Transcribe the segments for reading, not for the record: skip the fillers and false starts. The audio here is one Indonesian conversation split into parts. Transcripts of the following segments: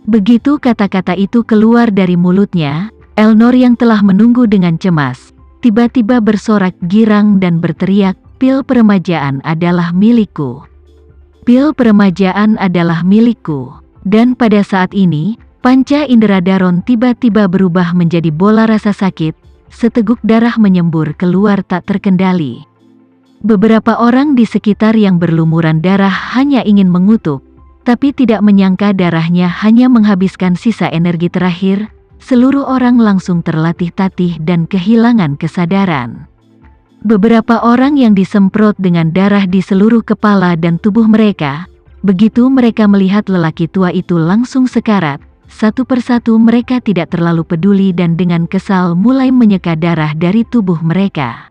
Begitu kata-kata itu keluar dari mulutnya, Elnor yang telah menunggu dengan cemas, tiba-tiba bersorak girang dan berteriak, "Pil peremajaan adalah milikku. Pil peremajaan adalah milikku." Dan pada saat ini, panca indera Daron tiba-tiba berubah menjadi bola rasa sakit, seteguk darah menyembur keluar tak terkendali. Beberapa orang di sekitar yang berlumuran darah hanya ingin mengutuk, tapi tidak menyangka darahnya hanya menghabiskan sisa energi terakhir. Seluruh orang langsung terlatih-tatih dan kehilangan kesadaran. Beberapa orang yang disemprot dengan darah di seluruh kepala dan tubuh mereka. Begitu mereka melihat lelaki tua itu langsung sekarat, satu persatu mereka tidak terlalu peduli dan dengan kesal mulai menyeka darah dari tubuh mereka.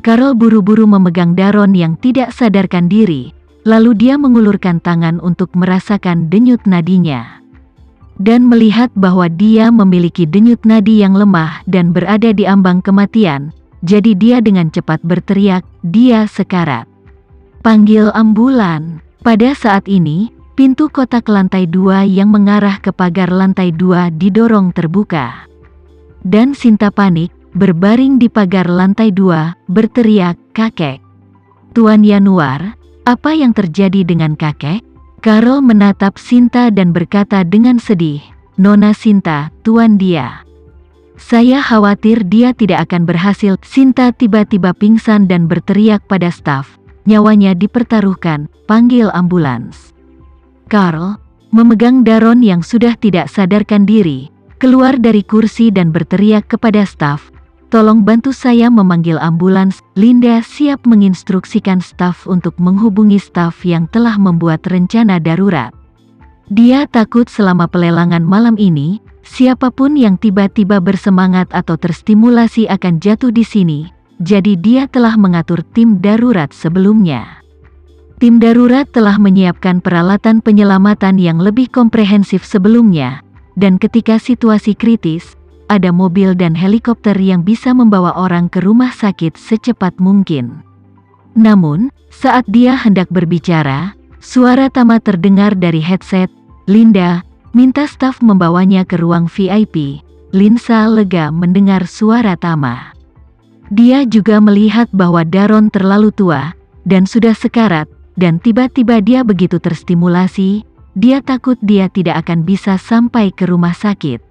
Karl buru-buru memegang Daron yang tidak sadarkan diri, lalu dia mengulurkan tangan untuk merasakan denyut nadinya. Dan melihat bahwa dia memiliki denyut nadi yang lemah dan berada di ambang kematian, jadi dia dengan cepat berteriak, "Dia sekarat. Panggil ambulan." Pada saat ini, pintu kotak lantai 2 yang mengarah ke pagar lantai 2 didorong terbuka. Dan Sinta panik, berbaring di pagar lantai 2, berteriak, "Kakek! Tuan Yanuar, apa yang terjadi dengan kakek?" Karl menatap Sinta dan berkata dengan sedih, "Nona Sinta, tuan dia. Saya khawatir dia tidak akan berhasil." Sinta tiba-tiba pingsan dan berteriak pada staf, "Nyawanya dipertaruhkan, panggil ambulans." Karl, memegang Daron yang sudah tidak sadarkan diri, keluar dari kursi dan berteriak kepada staf, "Tolong bantu saya memanggil ambulans." Linda siap menginstruksikan staf untuk menghubungi staf yang telah membuat rencana darurat. Dia takut selama pelelangan malam ini, siapapun yang tiba-tiba bersemangat atau terstimulasi akan jatuh di sini, jadi dia telah mengatur tim darurat sebelumnya. Tim darurat telah menyiapkan peralatan penyelamatan yang lebih komprehensif sebelumnya, dan ketika situasi kritis, ada mobil dan helikopter yang bisa membawa orang ke rumah sakit secepat mungkin. Namun, saat dia hendak berbicara, suara Tama terdengar dari headset. "Linda, minta staf membawanya ke ruang VIP." Linsa lega mendengar suara Tama. Dia juga melihat bahwa Daron terlalu tua, dan sudah sekarat, dan tiba-tiba dia begitu terstimulasi, dia takut dia tidak akan bisa sampai ke rumah sakit.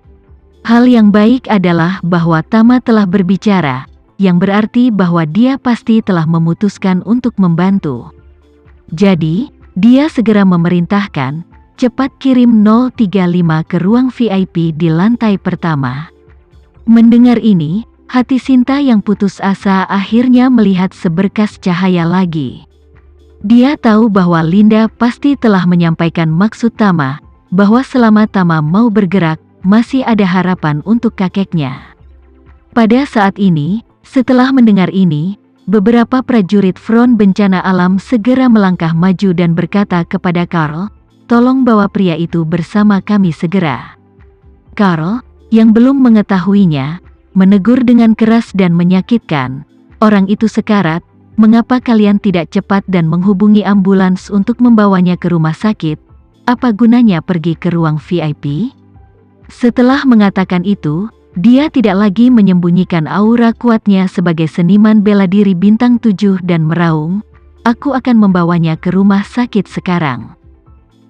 Hal yang baik adalah bahwa Tama telah berbicara, yang berarti bahwa dia pasti telah memutuskan untuk membantu. Jadi, dia segera memerintahkan, "Cepat kirim 035 ke ruang VIP di lantai pertama." Mendengar ini, hati Sinta yang putus asa akhirnya melihat seberkas cahaya lagi. Dia tahu bahwa Linda pasti telah menyampaikan maksud Tama, bahwa selama Tama mau bergerak, masih ada harapan untuk kakeknya. Pada saat ini, setelah mendengar ini, beberapa prajurit front bencana alam segera melangkah maju dan berkata kepada Karl, "Tolong bawa pria itu bersama kami segera." Karl, yang belum mengetahuinya, menegur dengan keras dan menyakitkan, "Orang itu sekarat, mengapa kalian tidak cepat dan menghubungi ambulans untuk membawanya ke rumah sakit? Apa gunanya pergi ke ruang VIP?" Setelah mengatakan itu, dia tidak lagi menyembunyikan aura kuatnya sebagai seniman bela diri bintang 7 dan meraung, "Aku akan membawanya ke rumah sakit sekarang.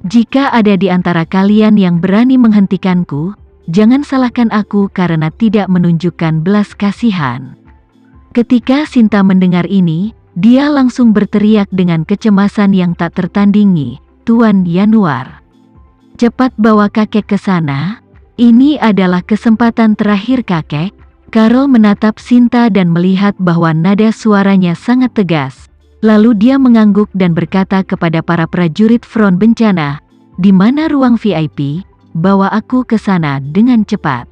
Jika ada di antara kalian yang berani menghentikanku, jangan salahkan aku karena tidak menunjukkan belas kasihan." Ketika Sinta mendengar ini, dia langsung berteriak dengan kecemasan yang tak tertandingi, "Tuan Yanuar, cepat bawa kakek ke sana. Ini adalah kesempatan terakhir kakek." Karl menatap Sinta dan melihat bahwa nada suaranya sangat tegas. Lalu dia mengangguk dan berkata kepada para prajurit front bencana, "Di mana ruang VIP? Bawa aku ke sana dengan cepat."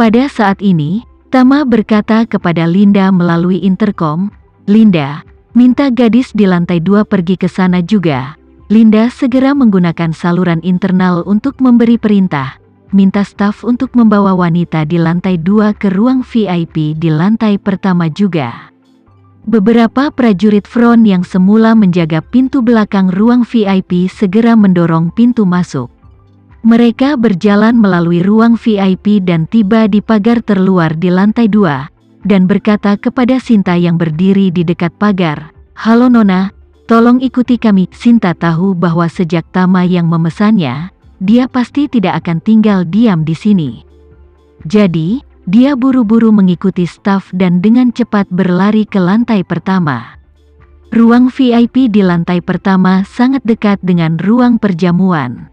Pada saat ini, Tama berkata kepada Linda melalui intercom, "Linda, minta gadis di lantai 2 pergi ke sana juga." Linda segera menggunakan saluran internal untuk memberi perintah, minta staf untuk membawa wanita di lantai 2 ke ruang VIP di lantai pertama juga. Beberapa prajurit front yang semula menjaga pintu belakang ruang VIP segera mendorong pintu masuk. Mereka berjalan melalui ruang VIP dan tiba di pagar terluar di lantai 2, dan berkata kepada Sinta yang berdiri di dekat pagar, "Halo Nona, tolong ikuti kami." Sinta tahu bahwa sejak Tama yang memesannya, dia pasti tidak akan tinggal diam di sini. Jadi, dia buru-buru mengikuti staf dan dengan cepat berlari ke lantai pertama. Ruang VIP di lantai pertama sangat dekat dengan ruang perjamuan.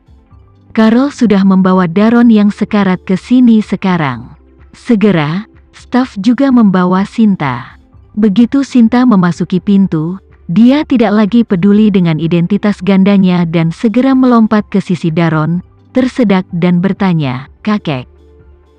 Carol sudah membawa Daron yang sekarat ke sini sekarang. Segera, staf juga membawa Sinta. Begitu Sinta memasuki pintu, dia tidak lagi peduli dengan identitas gandanya dan segera melompat ke sisi Daron, tersedak dan bertanya, "Kakek.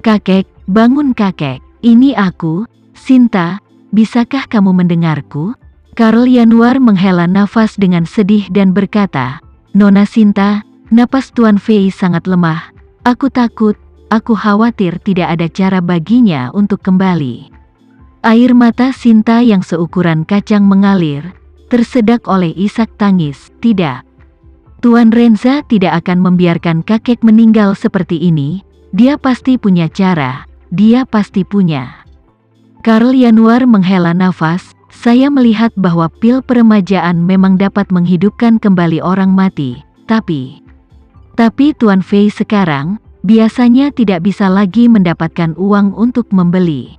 Kakek, bangun kakek. Ini aku, Sinta, bisakah kamu mendengarku?" Carol Yanuar menghela nafas dengan sedih dan berkata, "Nona Sinta, napas Tuan Fei sangat lemah. Aku takut, aku khawatir tidak ada cara baginya untuk kembali." Air mata Sinta yang seukuran kacang mengalir, tersedak oleh isak tangis. "Tidak. Tuan Renza tidak akan membiarkan kakek meninggal seperti ini. Dia pasti punya cara, dia pasti punya." Carol Yanuar menghela nafas, "Saya melihat bahwa pil peremajaan memang dapat menghidupkan kembali orang mati, tapi Tuan Fei sekarang, biasanya tidak bisa lagi mendapatkan uang untuk membeli."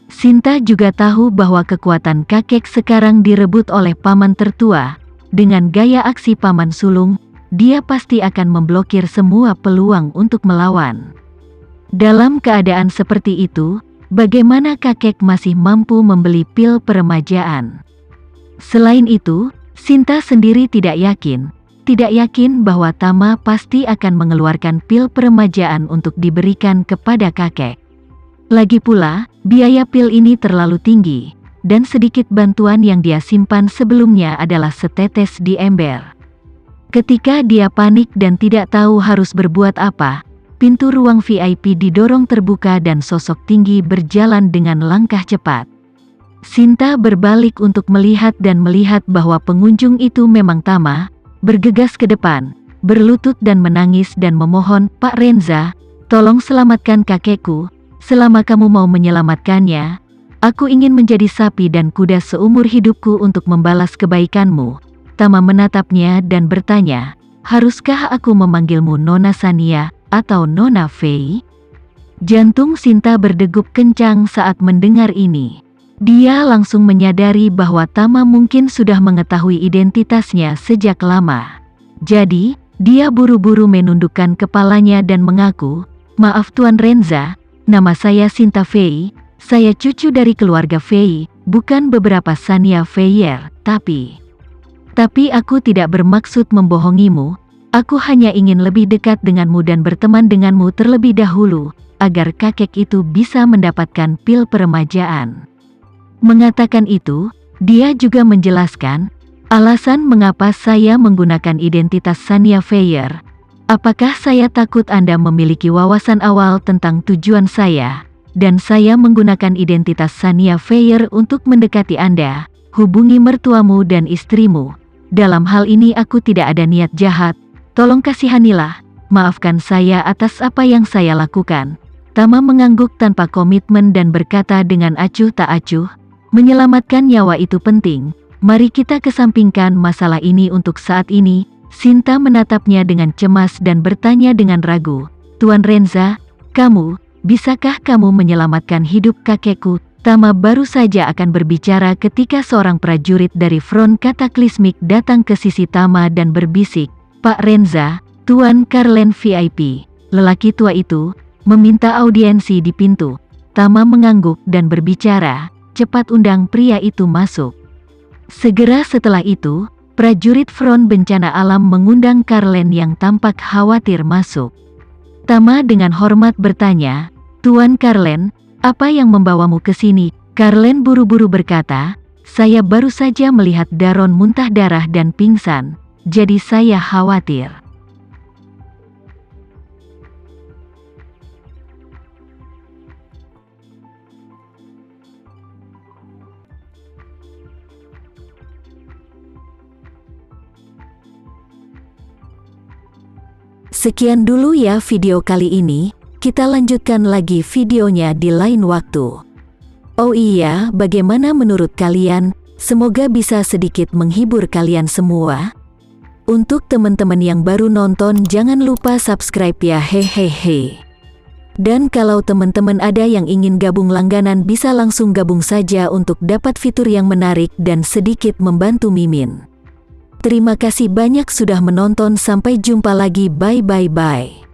Sinta juga tahu bahwa kekuatan kakek sekarang direbut oleh paman tertua. Dengan gaya aksi paman sulung, dia pasti akan memblokir semua peluang untuk melawan. Dalam keadaan seperti itu, bagaimana kakek masih mampu membeli pil peremajaan? Selain itu, Sinta sendiri tidak yakin bahwa Tama pasti akan mengeluarkan pil peremajaan untuk diberikan kepada kakek. Lagi pula, biaya pil ini terlalu tinggi, dan sedikit bantuan yang dia simpan sebelumnya adalah setetes di ember. Ketika dia panik dan tidak tahu harus berbuat apa, pintu ruang VIP didorong terbuka dan sosok tinggi berjalan dengan langkah cepat. Sinta berbalik untuk melihat bahwa pengunjung itu memang Tama, bergegas ke depan, berlutut dan menangis dan memohon, "Pak Renza, tolong selamatkan kakekku. Selama kamu mau menyelamatkannya, aku ingin menjadi sapi dan kuda seumur hidupku untuk membalas kebaikanmu." Tama menatapnya dan bertanya, "Haruskah aku memanggilmu Nona Sania atau Nona Fei?" Jantung Sinta berdegup kencang saat mendengar ini. Dia langsung menyadari bahwa Tama mungkin sudah mengetahui identitasnya sejak lama. Jadi, dia buru-buru menundukkan kepalanya dan mengaku, "Maaf Tuan Renza, nama saya Sinta Fei, saya cucu dari keluarga Fei, bukan beberapa Sania Feier, tapi aku tidak bermaksud membohongimu, aku hanya ingin lebih dekat denganmu dan berteman denganmu terlebih dahulu, agar kakek itu bisa mendapatkan pil peremajaan." Mengatakan itu, dia juga menjelaskan, "Alasan mengapa saya menggunakan identitas Sania Feier. Apakah saya takut Anda memiliki wawasan awal tentang tujuan saya, dan saya menggunakan identitas Sania Feier untuk mendekati Anda, hubungi mertuamu dan istrimu. Dalam hal ini aku tidak ada niat jahat, tolong kasihanilah, maafkan saya atas apa yang saya lakukan." Tama mengangguk tanpa komitmen dan berkata dengan acuh tak acuh, "Menyelamatkan nyawa itu penting, mari kita kesampingkan masalah ini untuk saat ini." Sinta menatapnya dengan cemas dan bertanya dengan ragu, "Tuan Renza, bisakah kamu menyelamatkan hidup kakekku?" Tama baru saja akan berbicara ketika seorang prajurit dari front kataklismik datang ke sisi Tama dan berbisik, "Pak Renza, Tuan Carlen VIP." Lelaki tua itu meminta audiensi di pintu. Tama mengangguk dan berbicara, "Cepat undang pria itu masuk." Segera setelah itu, prajurit front bencana alam mengundang Carlen yang tampak khawatir masuk. Tama dengan hormat bertanya, "Tuan Carlen, apa yang membawamu ke sini?" Carlen buru-buru berkata, "Saya baru saja melihat Daron muntah darah dan pingsan, jadi saya khawatir." Sekian dulu ya video kali ini, kita lanjutkan lagi videonya di lain waktu. Oh iya, bagaimana menurut kalian? Semoga bisa sedikit menghibur kalian semua. Untuk teman-teman yang baru nonton, jangan lupa subscribe ya, hehehe. Dan kalau teman-teman ada yang ingin gabung langganan, bisa langsung gabung saja untuk dapat fitur yang menarik dan sedikit membantu Mimin. Terima kasih banyak sudah menonton, sampai jumpa lagi, bye.